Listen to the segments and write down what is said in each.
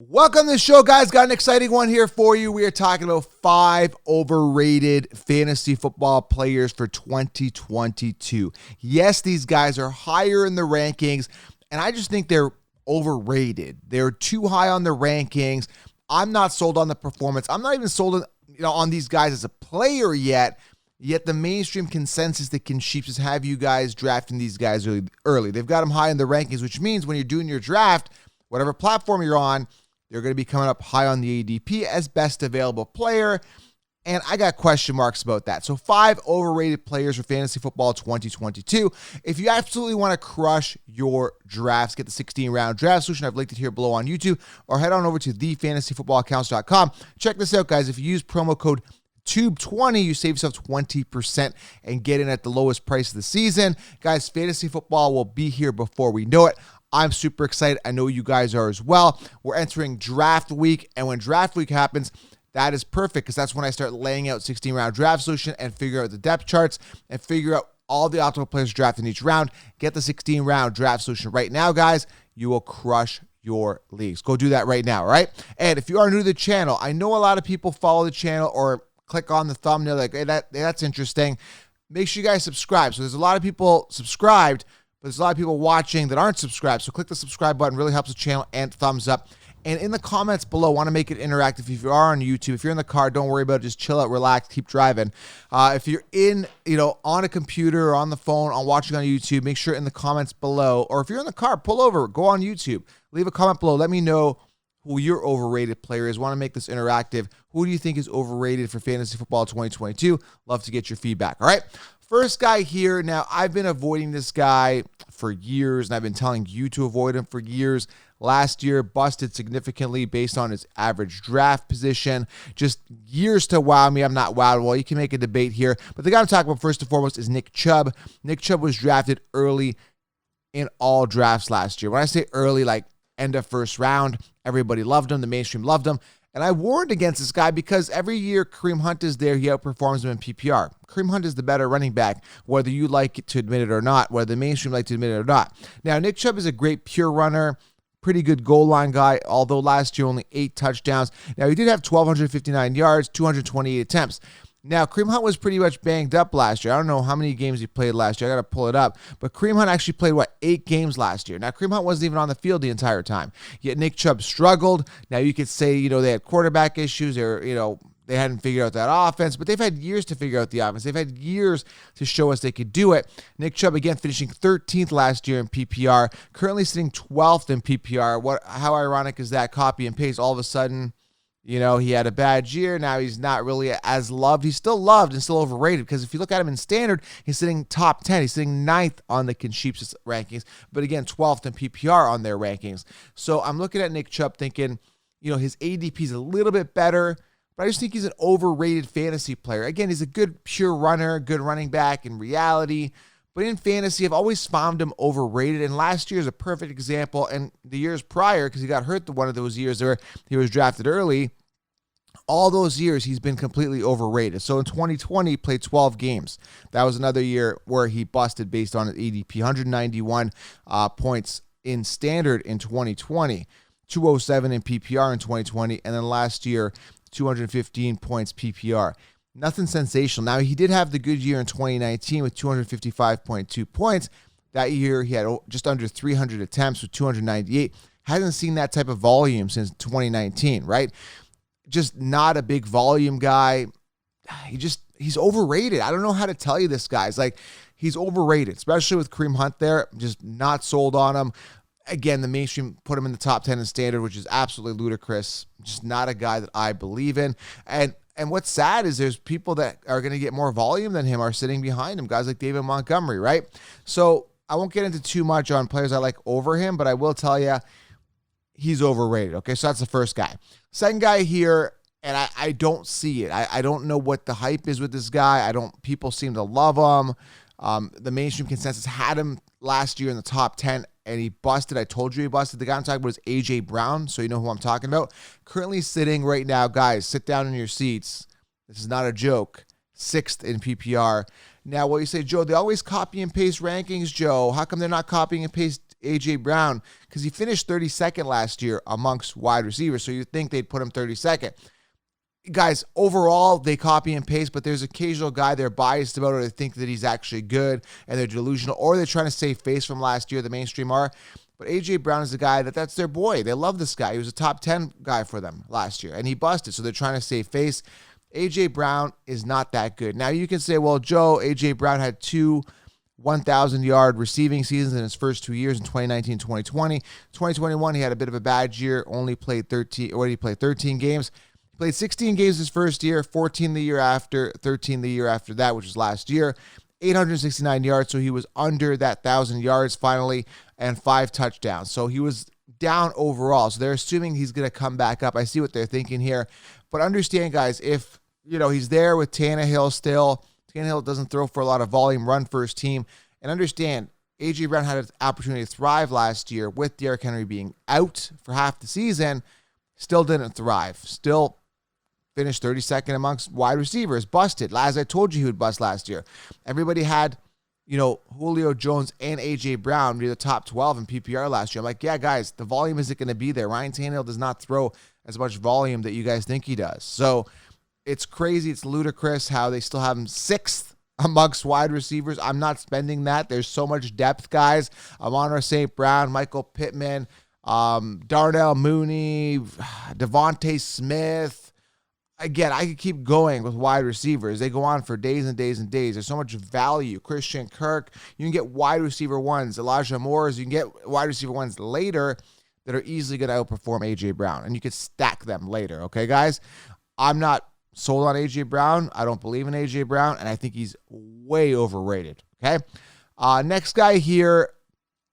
Welcome to the show, guys. Got an exciting one here for you. We are talking about 5 overrated fantasy football players for 2022. Yes, these guys are higher in the rankings, and I just think they're overrated. They're too high on the rankings. I'm not sold on the performance. I'm not even sold on these guys as a player yet. Yet the mainstream consensus that can sheep is have you guys drafting these guys early. They've got them high in the rankings, which means when you're doing your draft, whatever platform you're on, they're going to be coming up high on the ADP as best available player, and I got question marks about that. So 5 overrated players for fantasy football 2022. If you absolutely want to crush your drafts, get the 16-round draft solution. I've linked it here below on YouTube, or head on over to thefantasyfootballaccounts.com. Check this out, guys. If you use promo code TUBE20, you save yourself 20% and get in at the lowest price of the season. Guys, fantasy football will be here before we know it. I'm super excited. I know you guys are as well. We're entering draft week, and when draft week happens, that is perfect because that's when I start laying out 16-round draft solution and figure out the depth charts and figure out all the optimal players drafted in each round. Get the 16-round draft solution right now, guys. You will crush your leagues. Go do that right now, all right? And if you are new to the channel, I know a lot of people follow the channel or click on the thumbnail like, hey, that's interesting. Make sure you guys subscribe. So there's a lot of people subscribed, but there's a lot of people watching that aren't subscribed. So click the subscribe button. Really helps the channel, and thumbs up. And in the comments below, want to make it interactive. If you are on YouTube, if you're in the car, don't worry about it. Just chill out, relax, keep driving. If you're on a computer or on the phone, watching on YouTube, make sure in the comments below. Or if you're in the car, pull over, go on YouTube, leave a comment below. Let me know who your overrated player is. Want to make this interactive. Who do you think is overrated for fantasy football 2022? Love to get your feedback. All right. First guy here. Now, I've been avoiding this guy for years, and I've been telling you to avoid him for years. Last year, busted significantly based on his average draft position. Just years to wow me. I'm not wowed. Well, you can make a debate here. But the guy I'm talking about first and foremost is Nick Chubb. Nick Chubb was drafted early in all drafts last year. When I say early, like end of first round, everybody loved him. The mainstream loved him. And I warned against this guy because every year Kareem Hunt is there, he outperforms him in PPR. Kareem Hunt is the better running back, whether you like to admit it or not, whether the mainstream like to admit it or not. Now, Nick Chubb is a great pure runner, pretty good goal line guy, although last year only 8 touchdowns. Now, he did have 1,259 yards, 228 attempts. Now, Kareem Hunt was pretty much banged up last year. I don't know how many games he played last year. I got to pull it up. But Kareem Hunt actually played, 8 games last year. Now, Kareem Hunt wasn't even on the field the entire time. Yet Nick Chubb struggled. Now, you could say, they had quarterback issues or, they hadn't figured out that offense. But they've had years to figure out the offense. They've had years to show us they could do it. Nick Chubb, again, finishing 13th last year in PPR. Currently sitting 12th in PPR. How ironic is that? Copy and paste. All of a sudden, he had a bad year. Now he's not really as loved. He's still loved and still overrated because if you look at him in standard, he's sitting top 10. He's sitting 9th on the Consheeps rankings, but again, 12th in PPR on their rankings. So I'm looking at Nick Chubb thinking, his ADP is a little bit better, but I just think he's an overrated fantasy player. Again, he's a good pure runner, good running back in reality. But in fantasy, I've always found him overrated. And last year is a perfect example. And the years prior, because he got hurt one of those years where he was drafted early, all those years he's been completely overrated. So in 2020, he played 12 games. That was another year where he busted based on his ADP. 191 points in standard in 2020, 207 in PPR in 2020, and then last year, 215 points PPR. Nothing sensational. Now, he did have the good year in 2019 with 255.2 points. That year, he had just under 300 attempts with 298. Hasn't seen that type of volume since 2019, right? Just not a big volume guy. He's overrated. I don't know how to tell you this, guys. He's overrated, especially with Kareem Hunt there. Just not sold on him. Again, the mainstream put him in the top 10 in standard, which is absolutely ludicrous. Just not a guy that I believe in. And what's sad is there's people that are going to get more volume than him are sitting behind him, guys like David Montgomery, right? So I won't get into too much on players I like over him, but I will tell you he's overrated. Okay, so that's the first guy. Second guy here, and I don't see it. I don't know what the hype is with this guy. People seem to love him. The mainstream consensus had him last year in the top 10, and he busted. I told you he busted. The guy I'm talking about is A.J. Brown, so you know who I'm talking about. Currently sitting right now, guys, sit down in your seats. This is not a joke. 6th in PPR. Now, what you say, Joe, they always copy and paste rankings, Joe. How come they're not copying and paste A.J. Brown because he finished 32nd last year amongst wide receivers, so you'd think they'd put him 32nd. Guys, overall, they copy and paste, but there's occasional guy they're biased about or they think that he's actually good and they're delusional or they're trying to save face from last year, the mainstream are. But A.J. Brown is the guy that's their boy. They love this guy. He was a top 10 guy for them last year, and he busted, so they're trying to save face. A.J. Brown is not that good. Now, you can say, well, Joe, A.J. Brown had two 1,000-yard receiving seasons in his first 2 years in 2019 and 2020. 2021, he had a bit of a bad year, only played 13 games. Played 16 games his first year, 14 the year after, 13 the year after that, which was last year. 869 yards, so he was under that 1,000 yards finally, and 5 touchdowns. So he was down overall. So they're assuming he's going to come back up. I see what they're thinking here. But understand, guys, if he's there with Tannehill still, Tannehill doesn't throw for a lot of volume, run first team. And understand, A.J. Brown had an opportunity to thrive last year with Derrick Henry being out for half the season. Still didn't thrive. Still finished 32nd amongst wide receivers, busted. As I told you, he would bust last year. Everybody had, Julio Jones and A.J. Brown near the top 12 in PPR last year. I'm like, yeah, guys, the volume isn't going to be there. Ryan Tannehill does not throw as much volume that you guys think he does. So it's crazy. It's ludicrous how they still have him 6th amongst wide receivers. I'm not spending that. There's so much depth, guys. Amon-Ra St. Brown, Michael Pittman, Darnell Mooney, Devontae Smith. Again, I could keep going with wide receivers. They go on for days and days and days. There's so much value. Christian Kirk, you can get wide receiver ones. Elijah Moore, you can get wide receiver ones later that are easily going to outperform A.J. Brown, and you could stack them later, okay, guys? I'm not sold on A.J. Brown. I don't believe in A.J. Brown, and I think he's way overrated, okay? Next guy here,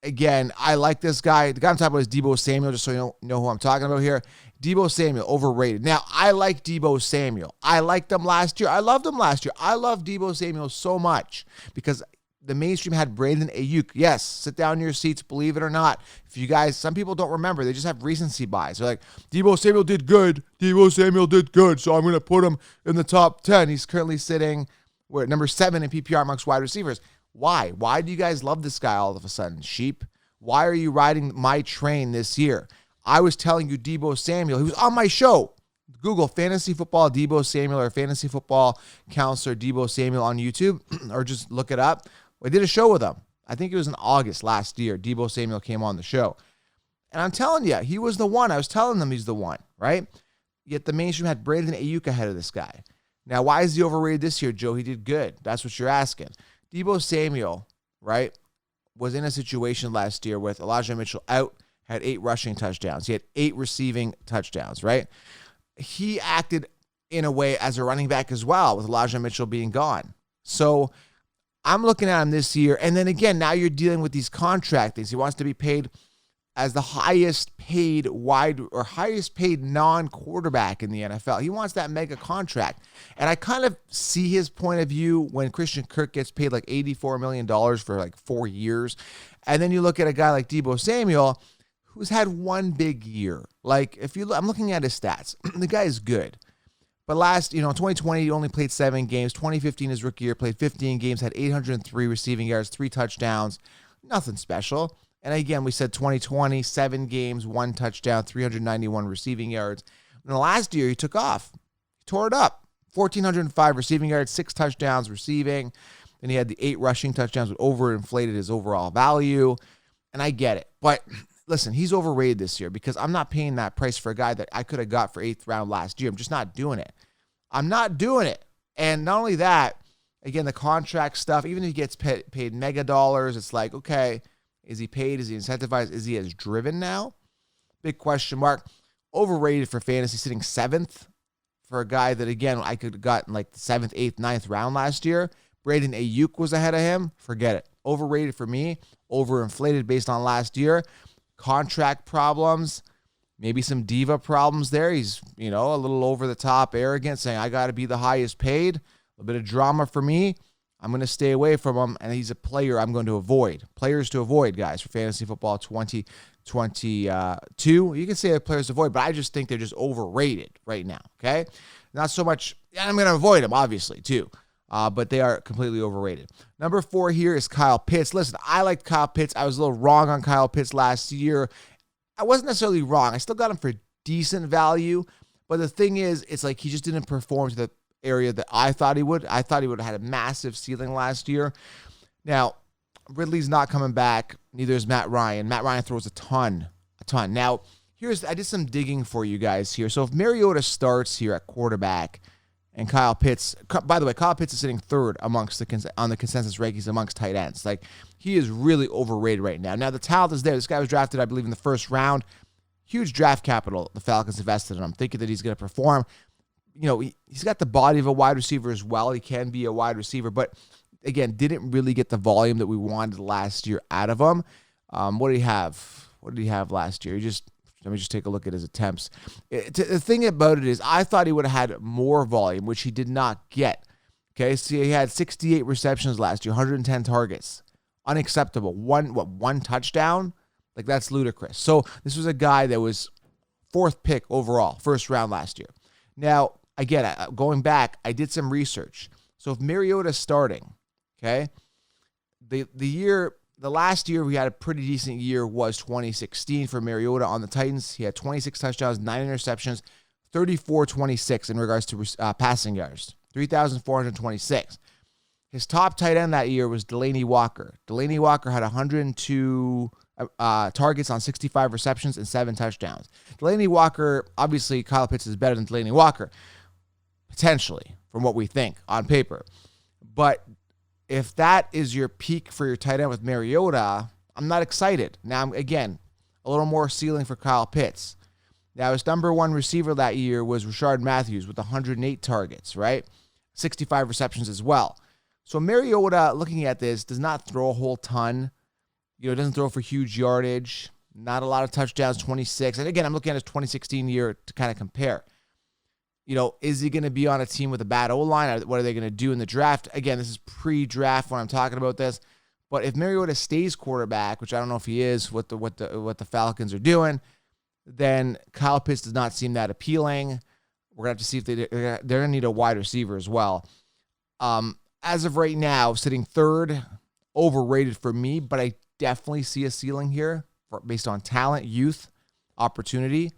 again, I like this guy. The guy I'm talking about is Deebo Samuel, just so you know who I'm talking about here. Deebo Samuel, overrated. Now, I like Deebo Samuel. I liked him last year. I loved him last year. I love Deebo Samuel so much because the mainstream had Brandon Ayuk. Yes, sit down in your seats, believe it or not. If you guys, some people don't remember. They just have recency bias. They're like, Deebo Samuel did good. Deebo Samuel did good, so I'm going to put him in the top 10. He's currently sitting, number 7 in PPR amongst wide receivers. Why? Why do you guys love this guy all of a sudden, sheep? Why are you riding my train this year? I was telling you Deebo Samuel. He was on my show. Google Fantasy Football Deebo Samuel or Fantasy Football Counselor Deebo Samuel on YouTube or just look it up. I did a show with him. I think it was in August last year. Deebo Samuel came on the show. And I'm telling you, he was the one. I was telling them he's the one, right? Yet the mainstream had Brandon Ayuk ahead of this guy. Now, why is he overrated this year, Joe? He did good. That's what you're asking. Deebo Samuel, right, was in a situation last year with Elijah Mitchell out, had 8 rushing touchdowns. He had 8 receiving touchdowns, right? He acted in a way as a running back as well with Elijah Mitchell being gone. So I'm looking at him this year. And then again, now you're dealing with these contract things. He wants to be paid as the highest paid non-quarterback in the NFL. He wants that mega contract. And I kind of see his point of view when Christian Kirk gets paid like $84 million for like 4 years. And then you look at a guy like Deebo Samuel, who's had one big year. Like, I'm looking at his stats. The guy is good. But last, 2020, he only played 7 games. 2015, his rookie year, played 15 games, had 803 receiving yards, 3 touchdowns. Nothing special. And again, we said 2020, 7 games, 1 touchdown, 391 receiving yards. And the last year, he took off. He tore it up. 1,405 receiving yards, 6 touchdowns receiving. Then he had the 8 rushing touchdowns, which overinflated his overall value. And I get it. But listen, he's overrated this year because I'm not paying that price for a guy that I could have got for 8th round last year. I'm just not doing it. I'm not doing it. And not only that, again, the contract stuff, even if he gets paid mega dollars, it's like, okay, is he paid? Is he incentivized? Is he as driven now? Big question mark. Overrated for fantasy, sitting 7th for a guy that, again, I could have gotten like the 7th, 8th, 9th round last year. Brandon Ayuk was ahead of him. Forget it. Overrated for me. Overinflated based on last year. Contract problems. Maybe some diva problems there. He's, a little over the top, arrogant, saying, I got to be the highest paid. A little bit of drama for me. I'm going to stay away from him, and he's a player I'm going to avoid. Players to avoid, guys, for Fantasy Football 2022. You can say players to avoid, but I just think they're just overrated right now, okay? Not so much, and I'm going to avoid them, obviously, too. but they are completely overrated. Number 4 here is Kyle Pitts. Listen, I liked Kyle Pitts. I was a little wrong on Kyle Pitts last year. I wasn't necessarily wrong. I still got him for decent value, but the thing is, it's like he just didn't perform to the area that I thought he would. I thought he would have had a massive ceiling last year. Now, Ridley's not coming back. Neither is Matt Ryan. Matt Ryan throws a ton. Now, I did some digging for you guys here. So if Mariota starts here at quarterback and Kyle Pitts, by the way, Kyle Pitts is sitting third on the consensus rankings amongst tight ends. Like, he is really overrated right now. Now, the talent is there. This guy was drafted, I believe, in the first round. Huge draft capital the Falcons invested in him, thinking that he's going to perform. You know, he's got the body of a wide receiver as well. He can be a wide receiver, but again, didn't really get the volume that we wanted last year out of him. What did he have? What did he have last year? Let me just take a look at his attempts. The thing about it is, I thought he would have had more volume, which he did not get. Okay, so he had 68 receptions last year, 110 targets. Unacceptable. One touchdown? Like, that's ludicrous. So this was a guy that was 4th pick overall, first round last year. Now, again, going back, I did some research. So if Mariota's starting, okay, the last year we had a pretty decent year was 2016 for Mariota on the Titans. He had 26 touchdowns, 9 interceptions, 34-26 in regards to passing yards, 3,426. His top tight end that year was Delanie Walker. Delanie Walker had 102 targets on 65 receptions and 7 touchdowns. Delanie Walker, obviously Kyle Pitts is better than Delanie Walker, potentially, from what we think on paper. But if that is your peak for your tight end with Mariota, I'm not excited. Now, again, a little more ceiling for Kyle Pitts. Now, his number 1 receiver that year was Rashard Matthews with 108 targets, right? 65 receptions as well. So Mariota, looking at this, does not throw a whole ton. You know, doesn't throw for huge yardage. Not a lot of touchdowns, 26. And again, I'm looking at his 2016 year to kind of compare. You know, is he going to be on a team with a bad O-line? What are they going to do in the draft? Again, this is pre-draft when I'm talking about this. But if Mariota stays quarterback, which I don't know if he is, what the Falcons are doing, then Kyle Pitts does not seem that appealing. We're going to have to see if they're going to need a wide receiver as well. As of right now, sitting 3rd, overrated for me, but I definitely see a ceiling here based on talent, youth, opportunity,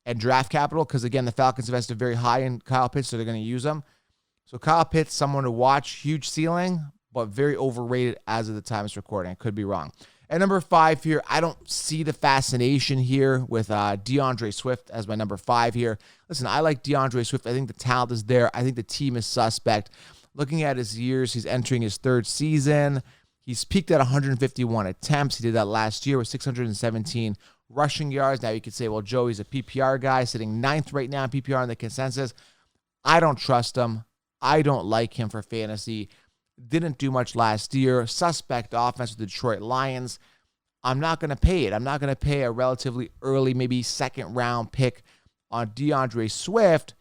and draft capital, because, again, the Falcons invested very high in Kyle Pitts, so they're going to use him. So Kyle Pitts, someone to watch, huge ceiling, but very overrated as of the time it's recording. I could be wrong. At number 5 here, I don't see the fascination here with DeAndre Swift as my number 5 here. Listen, I like DeAndre Swift. I think the talent is there. I think the team is suspect. Looking at his years, he's entering his 3rd season. He's peaked at 151 attempts. He did that last year with 617 rushing yards. Now you could say, well, Joe, he's a PPR guy, sitting 9th right now in PPR in the consensus. I don't trust him. I don't like him for fantasy. Didn't do much last year. Suspect offense with the Detroit Lions. I'm not going to pay it. I'm not going to pay a relatively early, maybe 2nd round pick on DeAndre Swift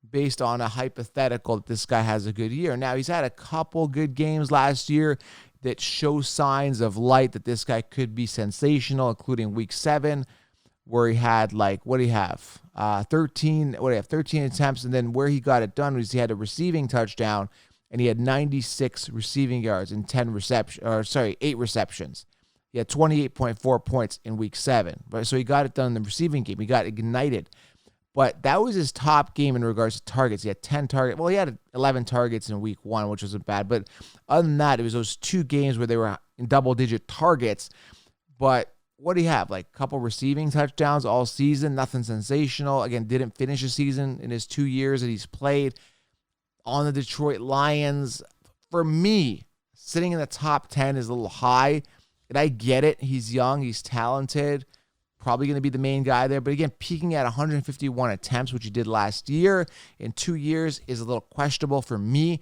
based on a hypothetical that this guy has a good year. Now, he's had a couple good games last year that show signs of light that this guy could be sensational, including week 7, where he had, like, what do you have? 13 attempts, and then where he got it done was he had a receiving touchdown, and he had 96 receiving yards and 8 receptions. He had 28.4 points in week 7. Right? So he got it done in the receiving game. He got ignited. But that was his top game in regards to targets. He had 10 targets. Well, he had 11 targets in week 1, which wasn't bad. But other than that, it was those 2 games where they were in double-digit targets. But what do you have? Like, a couple receiving touchdowns all season. Nothing sensational. Again, didn't finish the season in his 2 years that he's played on the Detroit Lions. For me, sitting in the top 10 is a little high. And I get it. He's young. He's talented. Probably going to be the main guy there. But again, peaking at 151 attempts, which he did last year in 2 years, is a little questionable for me.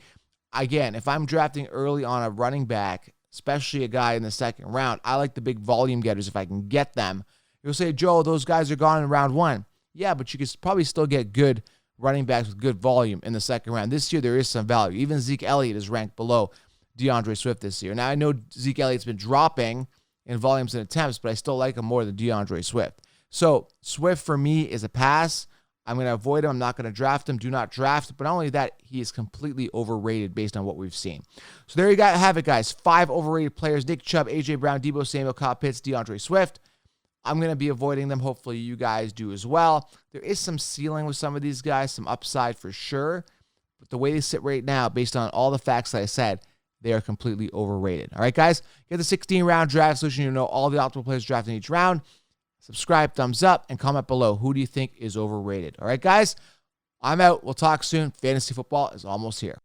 Again, if I'm drafting early on a running back, especially a guy in the 2nd round, I like the big volume getters if I can get them. You'll say, Joe, those guys are gone in round 1. Yeah, but you can probably still get good running backs with good volume in the 2nd round. This year, there is some value. Even Zeke Elliott is ranked below DeAndre Swift this year. Now, I know Zeke Elliott's been dropping in volumes and attempts, but I still like him more than DeAndre Swift. So Swift for me is a pass. I'm going to avoid him. I'm not going to draft him. Do not draft. But not only that, he is completely overrated based on what we've seen. So there you have it, guys. 5 overrated players: Nick Chubb, A.J. Brown, Deebo Samuel, Kyle Pitts, DeAndre Swift. I'm going to be avoiding them. Hopefully you guys do as well. There is some ceiling with some of these guys, some upside for sure. But the way they sit right now, based on all the facts that I said, they are completely overrated. All right, guys? Get the 16-round draft solution. You know all the optimal players drafted in each round. Subscribe, thumbs up, and comment below. Who do you think is overrated? All right, guys? I'm out. We'll talk soon. Fantasy football is almost here.